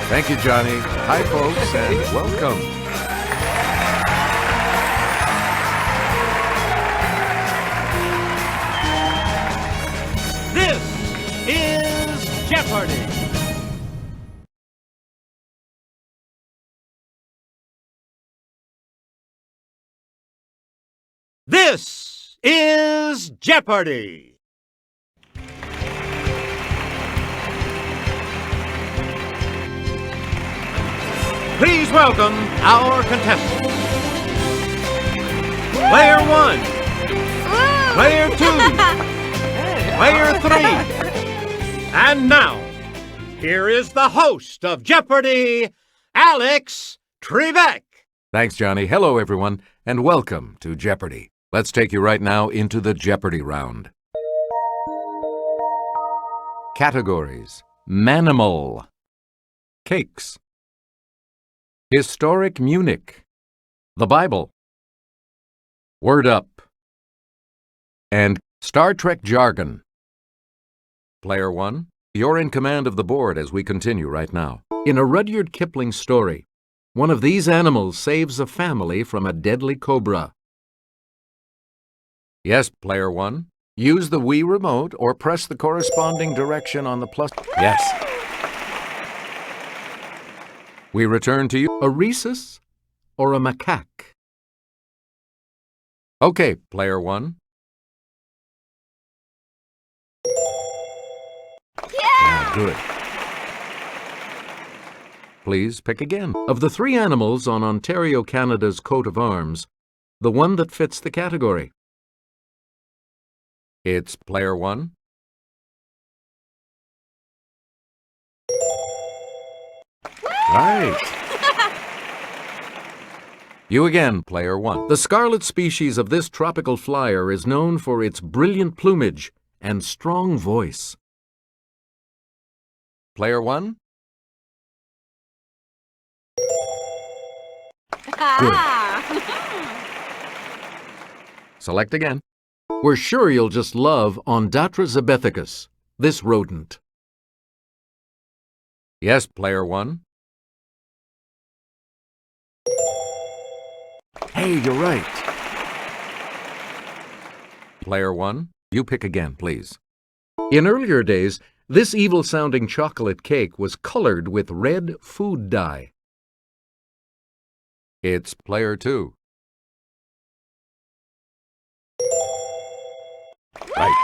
Thank you, Johnny. Hi, folks, and welcome. This is Jeopardy! This is Jeopardy! Please welcome our contestants. Player 1, Player 2, Player 3. And now, here is the host of Jeopardy, Alex Trebek. Thanks, Johnny. Hello, everyone, and welcome to Jeopardy! Let's take you right now into the Jeopardy round. Categories: Manimal, Cakes, Historic Munich, The Bible, Word Up, and Star Trek Jargon. Player 1, you're in command of the board as we continue right now. In a Rudyard Kipling story, one of these animals saves a family from a deadly cobra. Yes, Player 1. Use the Wii remote or press the corresponding direction on the plus. Yes. We return to you. A rhesus or a macaque? Okay, Player 1. Yeah! Good. Please pick again. Of the three animals on Ontario, Canada's coat of arms, the one that fits the category. It's Player 1. Right. You again, Player 1. The scarlet species of this tropical flyer is known for its brilliant plumage and strong voice. Player 1. Good. Select again. We're sure you'll just love Ondatra zebethicus, this rodent. Yes, Player 1. Hey, you're right. Player 1, you pick again, please. In earlier days, this evil-sounding chocolate cake was colored with red food dye. It's Player 2. Right.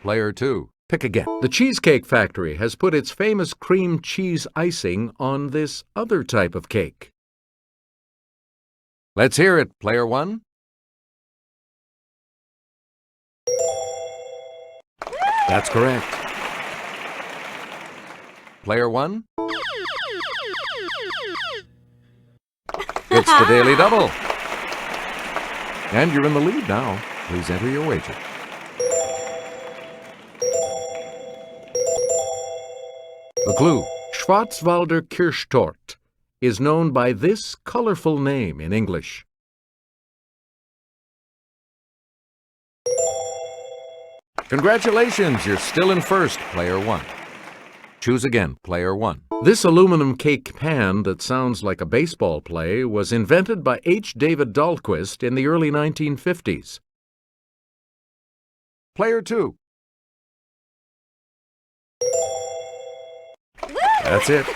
Player 2, pick again. The Cheesecake Factory has put its famous cream cheese icing on this other type of cake. Let's hear it, Player 1. That's correct. Player 1. It's the Daily Double. And you're in the lead now. Please enter your wager. The clue, Schwarzwälder Kirschtorte, is known by this colorful name in English. Congratulations, you're still in first, Player 1. Choose again, Player 1. This aluminum cake pan that sounds like a baseball play was invented by H. David Dahlquist in the early 1950s. Player 2. That's it.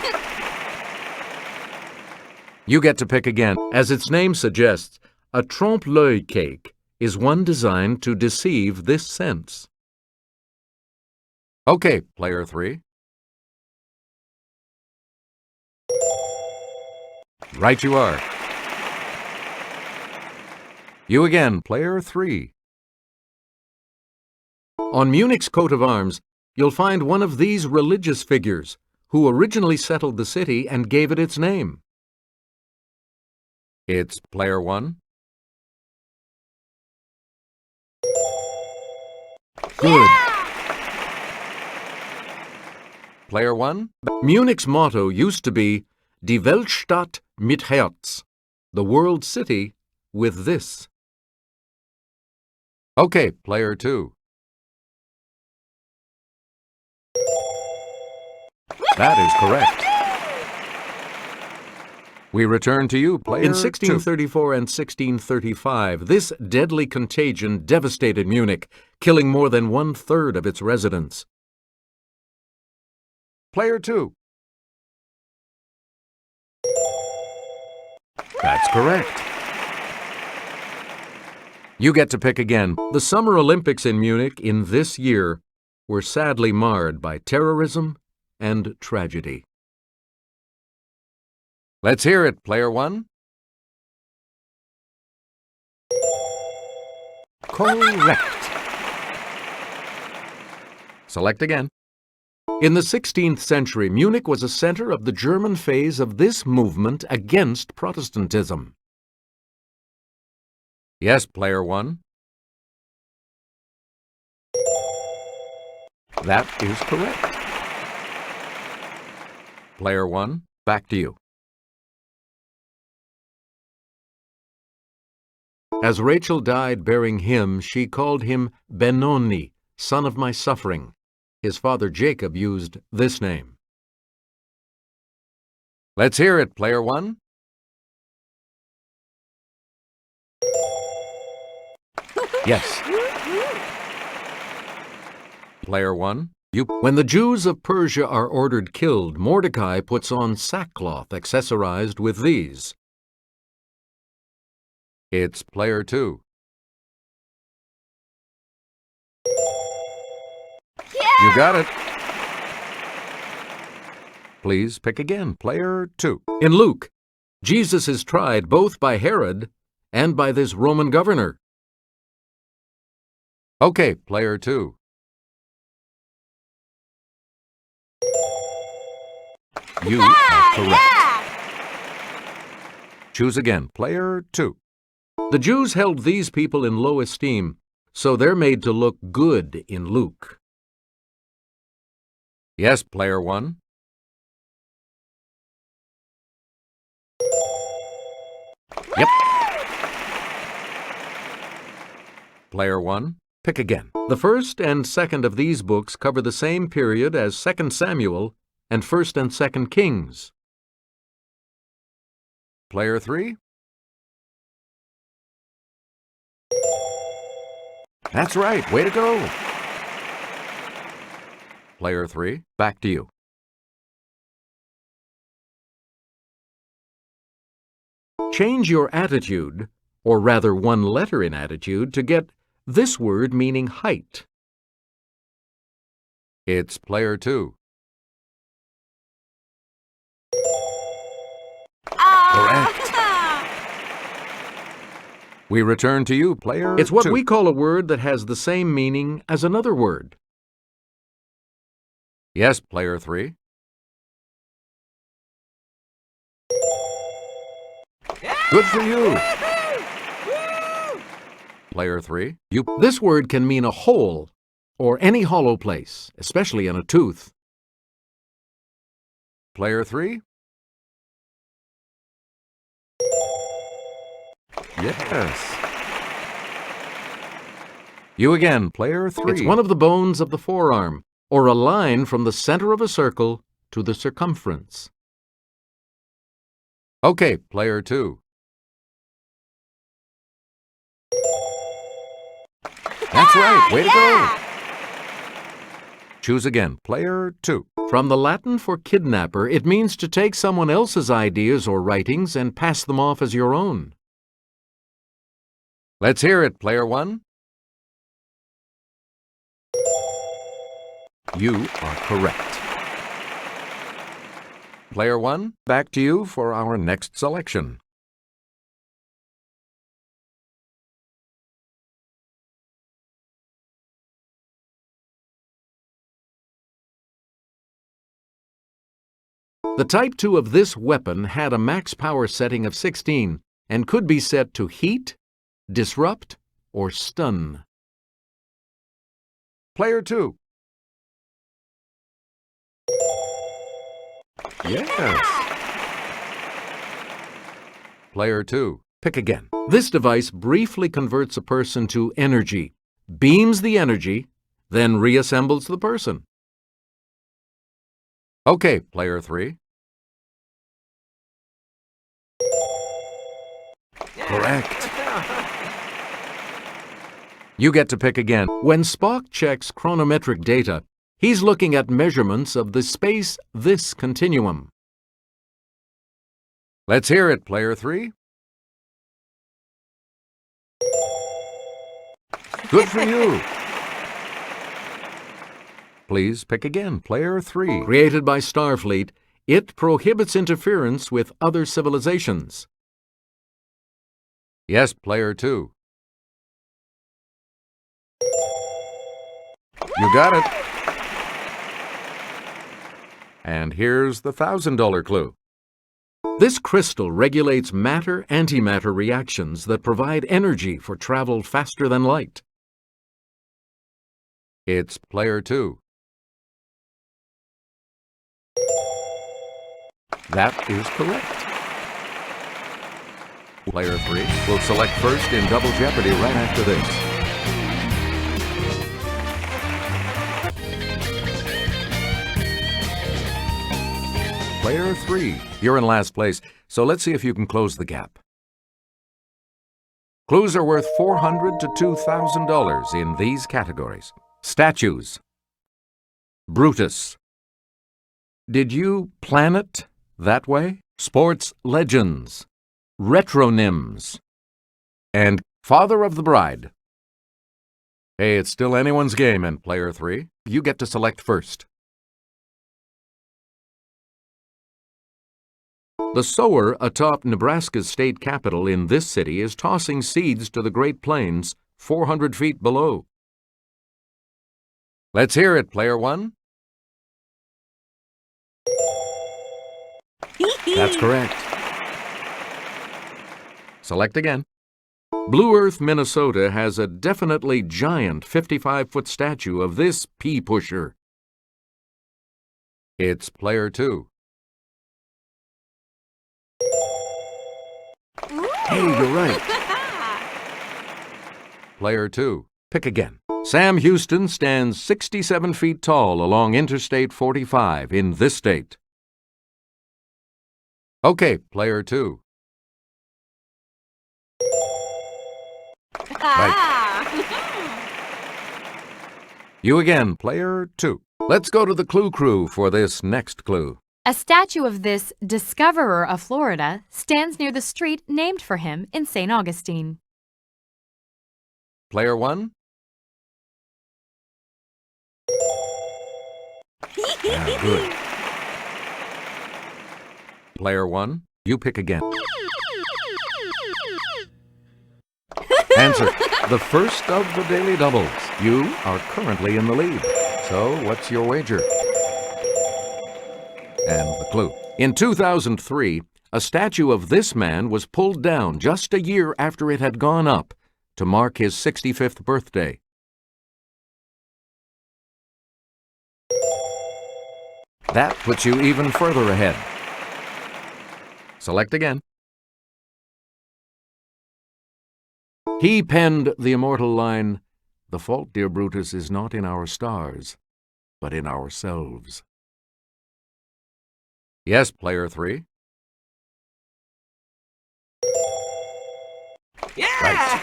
You get to pick again. As its name suggests, a trompe-l'oeil cake is one designed to deceive this sense. Okay, Player 3. Right you are. You again, Player 3. On Munich's coat of arms, you'll find one of these religious figures who originally settled the city and gave it its name. It's Player 1. Good. Player 1. Munich's motto used to be Die Weltstadt mit Herz, the world city with this. Okay, Player 2. That is correct. We return to you, player In 1634 and 1635, this deadly contagion devastated Munich, killing more than 1/3 of its residents. Player 2. That's correct. You get to pick again. The Summer Olympics in Munich in this year were sadly marred by terrorism and tragedy. Let's hear it, player 1. Correct. Select again. In the 16th century, Munich was a center of the German phase of this movement against Protestantism. Yes, player 1. That is correct. Player 1, back to you. As Rachel died bearing him, she called him Benoni, son of my suffering. His father Jacob used this name. Let's hear it, player 1. Yes. Player 1, When the Jews of Persia are ordered killed, Mordecai puts on sackcloth accessorized with these. It's player 2. You got it. Please pick again, player 2. In Luke, Jesus is tried both by Herod and by this Roman governor. Okay, player 2. You are correct. Choose again, player 2. The Jews held these people in low esteem, so they're made to look good in Luke. Yes, player 1. Yep. Player 1, pick again. The first and second of these books cover the same period as 2 Samuel and 1 and 2 Kings. Player 3. That's right. Way to go. Player 3, back to you. Change your attitude, or rather one letter in attitude, to get this word meaning height. It's player 2. Correct. We return to you, player 2. It's what we call a word that has the same meaning as another word. Yes, player 3. Good for you. Player 3, This word can mean a hole or any hollow place, especially in a tooth. Player 3. Yes. You again, player 3. It's one of the bones of the forearm, or a line from the center of a circle to the circumference. Okay, player 2. That's right. Way to go. Choose again, player 2. From the Latin for kidnapper, it means to take someone else's ideas or writings and pass them off as your own. Let's hear it, player 1. You are correct. Player 1, back to you for our next selection. The Type 2 of this weapon had a max power setting of 16 and could be set to heat, disrupt, or stun. Player 2. Yes. Player 2. Pick again. This device briefly converts a person to energy, beams the energy, then reassembles the person. Okay, player 3. Correct. You get to pick again. When Spock checks chronometric data, he's looking at measurements of the space-this continuum. Let's hear it, player 3. Good for you. Please pick again, player 3. Created by Starfleet, it prohibits interference with other civilizations. Yes, player 2. You got it. And here's the $1,000 clue. This crystal regulates matter-antimatter reactions that provide energy for travel faster than light. It's player 2. That is correct. Player 3 will select first in Double Jeopardy right after this. Player 3, you're in last place, so let's see if you can close the gap. Clues are worth $400 to $2,000 in these categories. Statues. Brutus. Did you plan it that way? Sports legends. Retronyms. And father of the bride. Hey, it's still anyone's game, and player 3, you get to select first. The sower atop Nebraska's state capitol in this city is tossing seeds to the Great Plains 400 feet below. Let's hear it, player 1. That's correct. Select again. Blue Earth, Minnesota has a definitely giant 55-foot statue of this pea pusher. It's player 2. Hey, you're right. Player 2. Pick again. Sam Houston stands 67 feet tall along Interstate 45 in this state. Okay, player 2. Right. You again, player 2. Let's go to the Clue Crew for this next clue. A statue of this discoverer of Florida stands near the street named for him in St. Augustine. Player 1. Yeah, good. Player 1, you pick again. Answer, the first of the daily doubles. You are currently in the lead. So, what's your wager? And the clue. In 2003, a statue of this man was pulled down just a year after it had gone up to mark his 65th birthday. That puts you even further ahead. Select again. He penned the immortal line, "The fault, dear Brutus, is not in our stars, but in ourselves." Yes, player 3. Yeah! Right.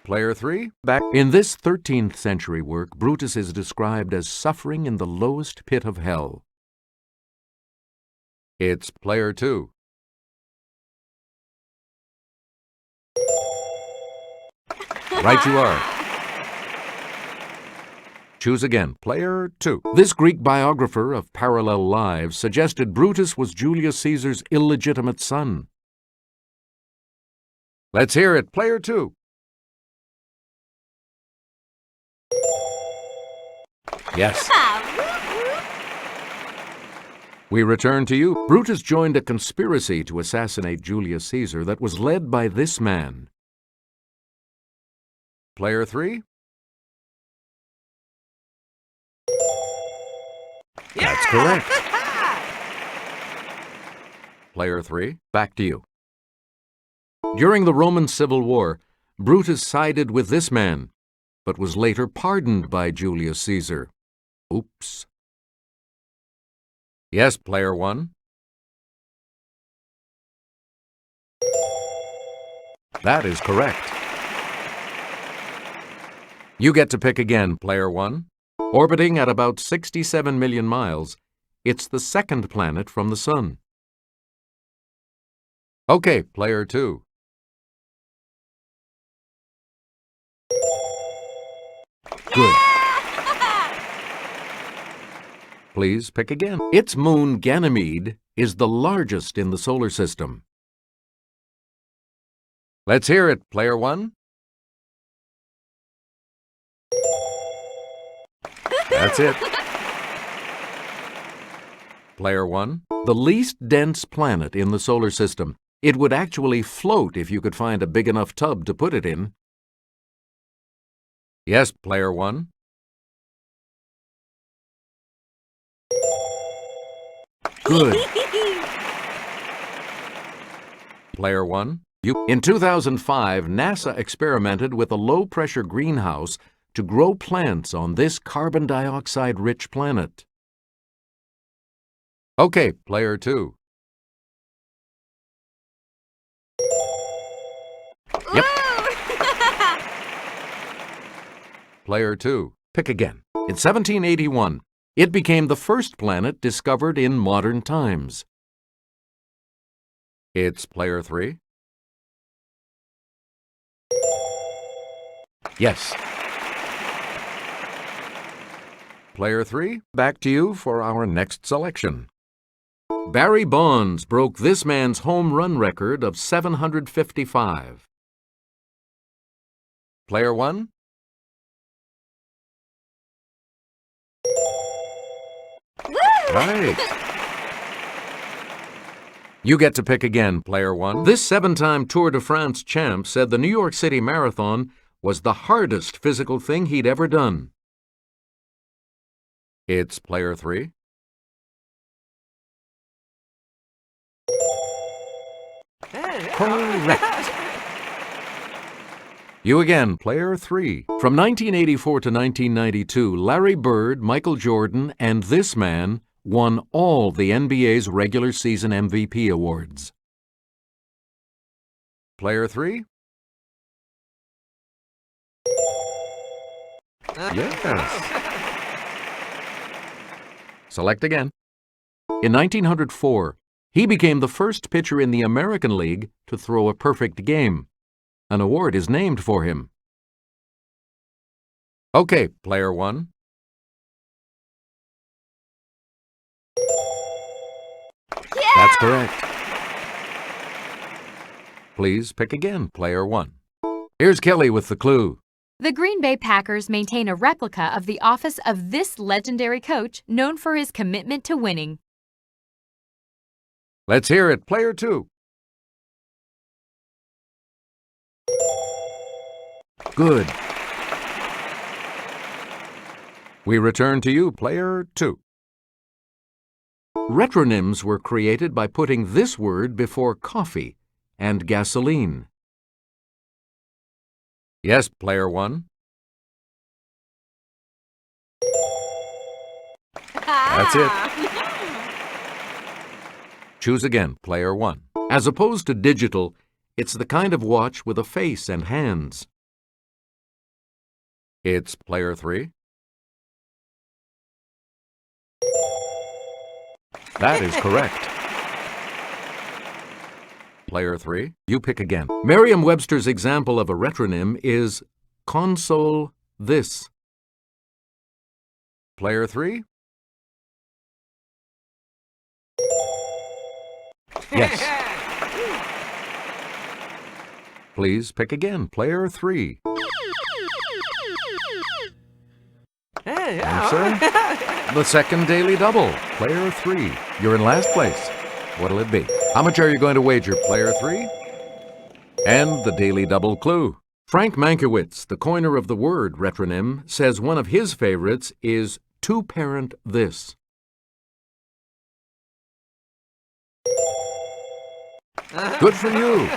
Player 3, back. In this 13th century work, Brutus is described as suffering in the lowest pit of hell. It's player 2. Right you are. Choose again, player 2. This Greek biographer of parallel lives suggested Brutus was Julius Caesar's illegitimate son. Let's hear it, player 2. Yes. We return to you. Brutus joined a conspiracy to assassinate Julius Caesar that was led by this man. Player 3. That's correct. Player 3, back to you. During the Roman Civil War, Brutus sided with this man, but was later pardoned by Julius Caesar. Oops. Yes, player 1. That is correct. You get to pick again, player 1. Orbiting at about 67 million miles, it's the second planet from the Sun. Okay, player 2. Good. Please pick again. Its moon, Ganymede, is the largest in the solar system. Let's hear it, player 1. That's it. Player 1. The least dense planet in the solar system. It would actually float if you could find a big enough tub to put it in. Yes, player 1. Good. Player 1. In 2005, NASA experimented with a low-pressure greenhouse to grow plants on this carbon dioxide-rich planet. Okay, player 2. Yep. Player 2. Pick again. In 1781, it became the first planet discovered in modern times. It's player 3. Yes. Player 3, back to you for our next selection. Barry Bonds broke this man's home run record of 755. Player 1. Right. You get to pick again, player 1. This 7-time Tour de France champ said the New York City Marathon was the hardest physical thing he'd ever done. It's player 3. Correct. You again, player 3. From 1984 to 1992, Larry Bird, Michael Jordan, and this man won all the NBA's regular season MVP awards. Player 3? Yes. Select again. In 1904, he became the first pitcher in the American League to throw a perfect game. An award is named for him. Okay, player 1. Yeah! That's correct. Please pick again, player 1. Here's Kelly with the clue. The Green Bay Packers maintain a replica of the office of this legendary coach known for his commitment to winning. Let's hear it, player 2. Good. We return to you, player 2. Retronyms were created by putting this word before coffee and gasoline. Yes, player 1. That's it. Choose again, player 1. As opposed to digital, it's the kind of watch with a face and hands. It's player 3. That is correct. Player 3, you pick again. Merriam-Webster's example of a retronym is console this. Player 3? Yes. Please pick again, player 3. Answer? The second daily double, player 3. You're in last place. What'll it be? How much are you going to wager, player 3? And the daily double clue. Frank Mankiewicz, the coiner of the word retronym, says one of his favorites is two-parent this. Good for you.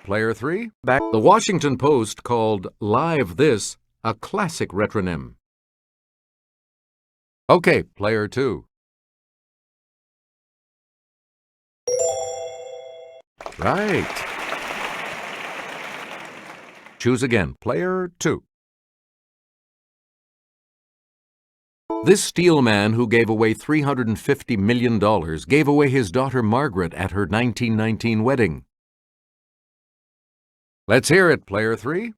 Player 3, back. The Washington Post called Live This a classic retronym. Okay, player 2. Right. Choose again, player 2. This steel man who gave away $350 million gave away his daughter Margaret at her 1919 wedding. Let's hear it, player 3.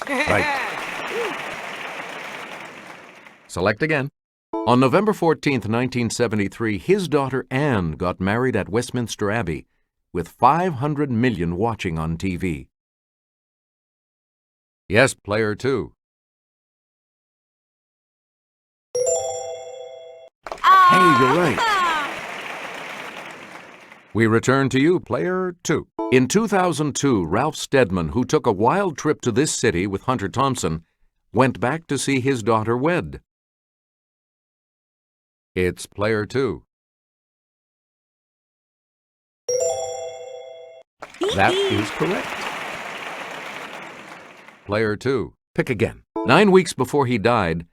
Right. Select again. On November 14th, 1973, his daughter Anne got married at Westminster Abbey, with 500 million watching on TV. Yes, player 2. Hey, you're right. We return to you, player 2. In 2002, Ralph Steadman, who took a wild trip to this city with Hunter Thompson, went back to see his daughter wed. It's player 2. That is correct. Player 2. Pick again. 9 weeks before he died,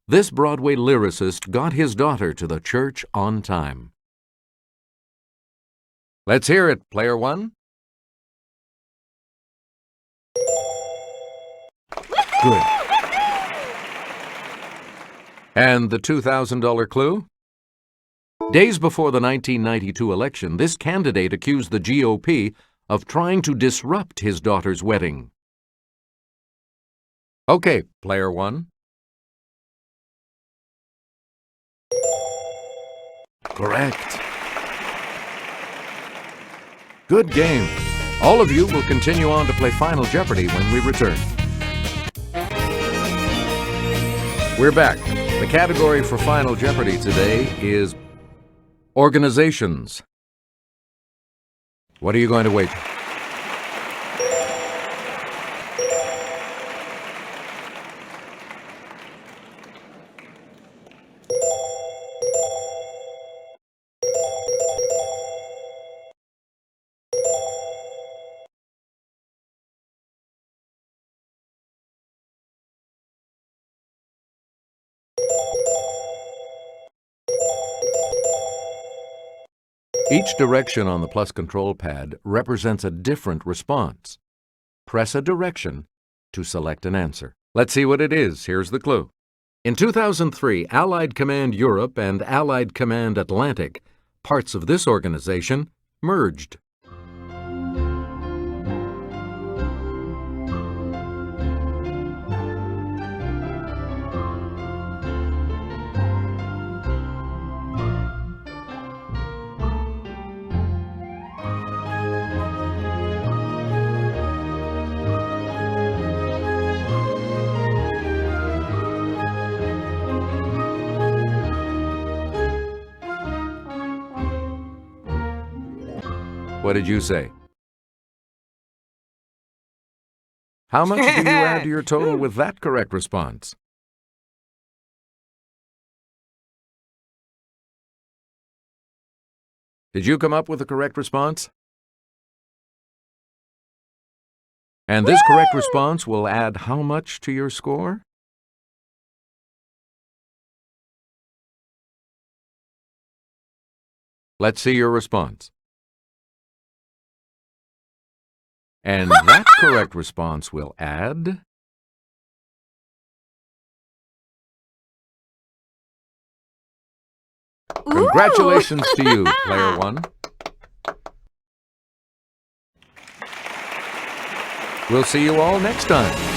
this Broadway lyricist got his daughter to the church on time. Let's hear it, player 1. Good. And the $2,000 clue? Days before the 1992 election, this candidate accused the GOP of trying to disrupt his daughter's wedding. Okay, player 1. Correct. Good game. All of you will continue on to play Final Jeopardy when we return. We're back. The category for Final Jeopardy today is organizations. What are you going to wager? Each direction on the plus control pad represents a different response. Press a direction to select an answer. Let's see what it is. Here's the clue. In 2003, Allied Command Europe and Allied Command Atlantic, parts of this organization, merged. What did you say? How much do you add to your total with that correct response? Did you come up with the correct response? And this correct response will add how much to your score? Let's see your response. And that correct response will add... Congratulations to you, player 1. We'll see you all next time.